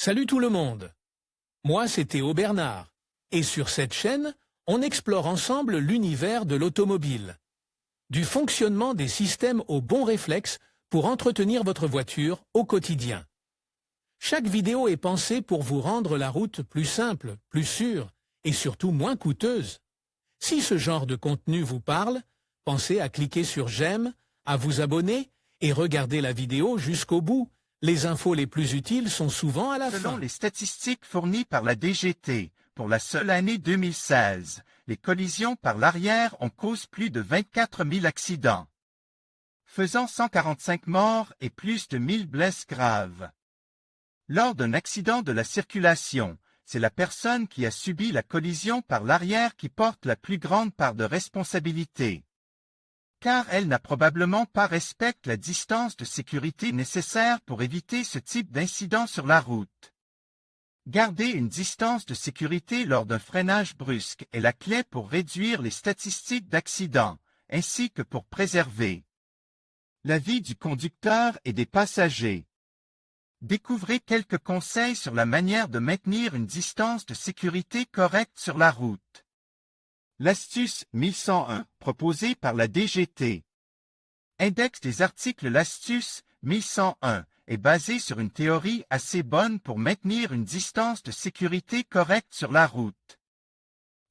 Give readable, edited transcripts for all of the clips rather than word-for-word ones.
Salut tout le monde. Moi, c'est Théo Bernard. Et sur cette chaîne, on explore ensemble l'univers de l'automobile. Du fonctionnement des systèmes aux bons réflexes pour entretenir votre voiture au quotidien. Chaque vidéo est pensée pour vous rendre la route plus simple, plus sûre et surtout moins coûteuse. Si ce genre de contenu vous parle, pensez à cliquer sur j'aime, à vous abonner et regarder la vidéo jusqu'au bout. Les infos les plus utiles sont souvent à la fin. Selon les statistiques fournies par la DGT, pour la seule année 2016, les collisions par l'arrière ont causé plus de 24 000 accidents, faisant 145 morts et plus de 1000 blesses graves. Lors d'un accident de la circulation, c'est la personne qui a subi la collision par l'arrière qui porte la plus grande part de responsabilité, car elle n'a probablement pas respecté la distance de sécurité nécessaire pour éviter ce type d'incident sur la route. Garder une distance de sécurité lors d'un freinage brusque est la clé pour réduire les statistiques d'accidents, ainsi que pour préserver la vie du conducteur et des passagers. Découvrez quelques conseils sur la manière de maintenir une distance de sécurité correcte sur la route. L'astuce 1101, proposée par la DGT. Index des articles. L'astuce 1101 est basée sur une théorie assez bonne pour maintenir une distance de sécurité correcte sur la route.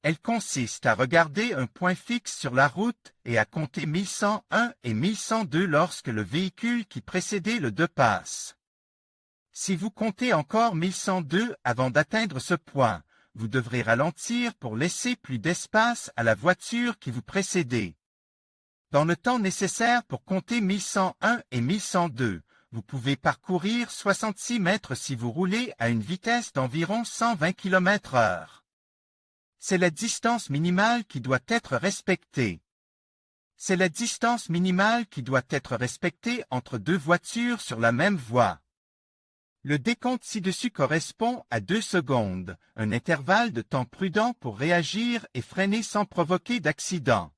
Elle consiste à regarder un point fixe sur la route et à compter 1101 et 1102 lorsque le véhicule qui précédait le dépasse. Si vous comptez encore 1102 avant d'atteindre ce point, vous devrez ralentir pour laisser plus d'espace à la voiture qui vous précédait. Dans le temps nécessaire pour compter 1101 et 1102, vous pouvez parcourir 66 mètres si vous roulez à une vitesse d'environ 120 km/h. C'est la distance minimale qui doit être respectée. C'est la distance minimale qui doit être respectée entre deux voitures sur la même voie. Le décompte ci-dessus correspond à 2 secondes, un intervalle de temps prudent pour réagir et freiner sans provoquer d'accident.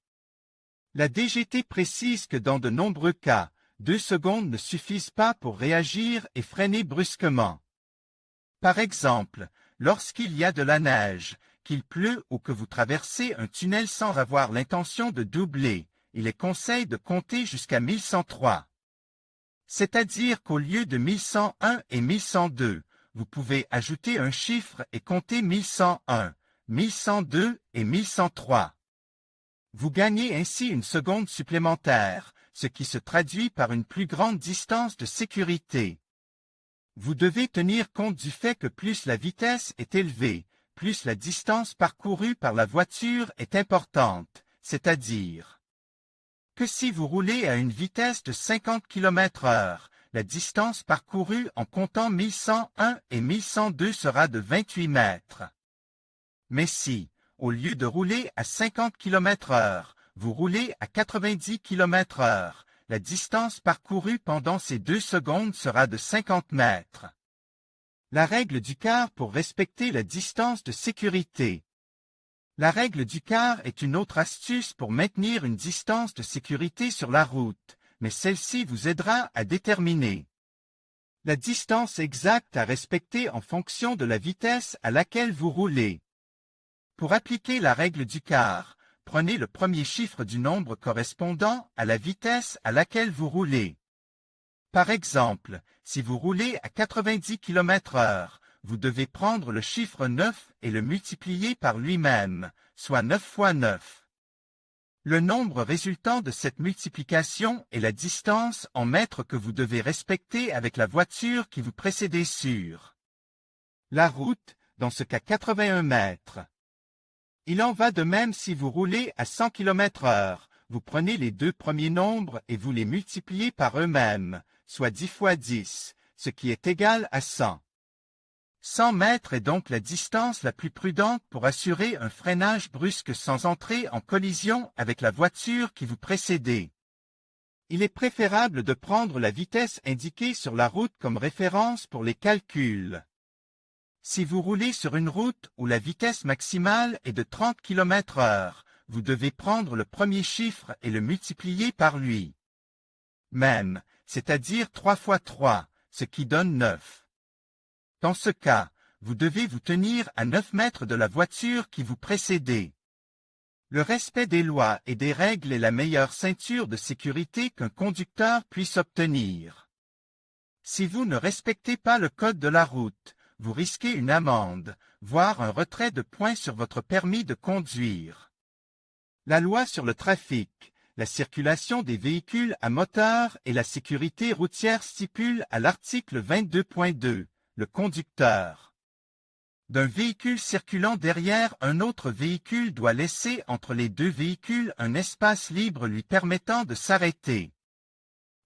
La DGT précise que dans de nombreux cas, 2 secondes ne suffisent pas pour réagir et freiner brusquement. Par exemple, lorsqu'il y a de la neige, qu'il pleut ou que vous traversez un tunnel sans avoir l'intention de doubler, il est conseillé de compter jusqu'à 1103. C'est-à-dire qu'au lieu de 1101 et 1102, vous pouvez ajouter un chiffre et compter 1101, 1102 et 1103. Vous gagnez ainsi une seconde supplémentaire, ce qui se traduit par une plus grande distance de sécurité. Vous devez tenir compte du fait que plus la vitesse est élevée, plus la distance parcourue par la voiture est importante, c'est-à-dire que si vous roulez à une vitesse de 50 km/h, la distance parcourue en comptant 1101 et 1102 sera de 28 mètres. Mais si, au lieu de rouler à 50 km/h, vous roulez à 90 km/h, la distance parcourue pendant ces 2 secondes sera de 50 mètres. La règle du quart pour respecter la distance de sécurité. La règle du quart est une autre astuce pour maintenir une distance de sécurité sur la route, mais celle-ci vous aidera à déterminer la distance exacte à respecter en fonction de la vitesse à laquelle vous roulez. Pour appliquer la règle du quart, prenez le premier chiffre du nombre correspondant à la vitesse à laquelle vous roulez. Par exemple, si vous roulez à 90 km/h, vous devez prendre le chiffre 9 et le multiplier par lui-même, soit 9 fois 9. Le nombre résultant de cette multiplication est la distance en mètres que vous devez respecter avec la voiture qui vous précédait sur la route, dans ce cas 81 mètres. Il en va de même si vous roulez à 100 km/h, vous prenez les 2 premiers nombres et vous les multipliez par eux-mêmes, soit 10 fois 10, ce qui est égal à 100. 100 mètres est donc la distance la plus prudente pour assurer un freinage brusque sans entrer en collision avec la voiture qui vous précédait. Il est préférable de prendre la vitesse indiquée sur la route comme référence pour les calculs. Si vous roulez sur une route où la vitesse maximale est de 30 km/h, vous devez prendre le premier chiffre et le multiplier par lui même, c'est-à-dire 3 fois 3, ce qui donne 9. Dans ce cas, vous devez vous tenir à 9 mètres de la voiture qui vous précédait. Le respect des lois et des règles est la meilleure ceinture de sécurité qu'un conducteur puisse obtenir. Si vous ne respectez pas le code de la route, vous risquez une amende, voire un retrait de points sur votre permis de conduire. La loi sur le trafic, la circulation des véhicules à moteur et la sécurité routière stipule à l'article 22.2, le conducteur d'un véhicule circulant derrière un autre véhicule doit laisser entre les deux véhicules un espace libre lui permettant de s'arrêter.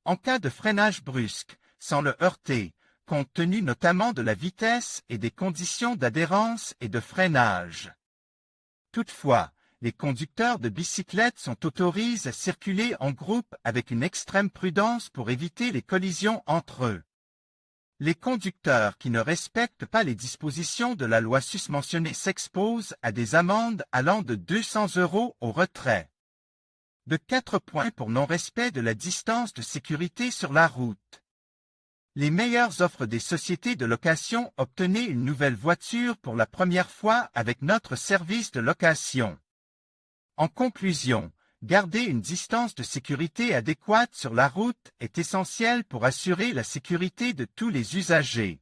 En cas de freinage brusque, sans le heurter, compte tenu notamment de la vitesse et des conditions d'adhérence et de freinage. Toutefois, les conducteurs de bicyclettes sont autorisés à circuler en groupe avec une extrême prudence pour éviter les collisions entre eux. Les conducteurs qui ne respectent pas les dispositions de la loi susmentionnée s'exposent à des amendes allant de 200 € au retrait. De 4 points pour non-respect de la distance de sécurité sur la route. Les meilleures offres des sociétés de location. Obtenez une nouvelle voiture pour la première fois avec notre service de location. En conclusion, garder une distance de sécurité adéquate sur la route est essentiel pour assurer la sécurité de tous les usagers.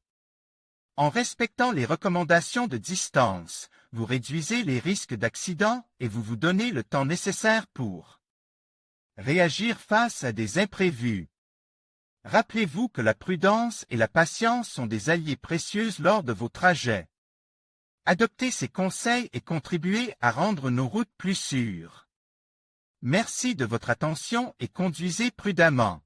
En respectant les recommandations de distance, vous réduisez les risques d'accident et vous vous donnez le temps nécessaire pour réagir face à des imprévus. Rappelez-vous que la prudence et la patience sont des alliés précieux lors de vos trajets. Adoptez ces conseils et contribuez à rendre nos routes plus sûres. Merci de votre attention et conduisez prudemment.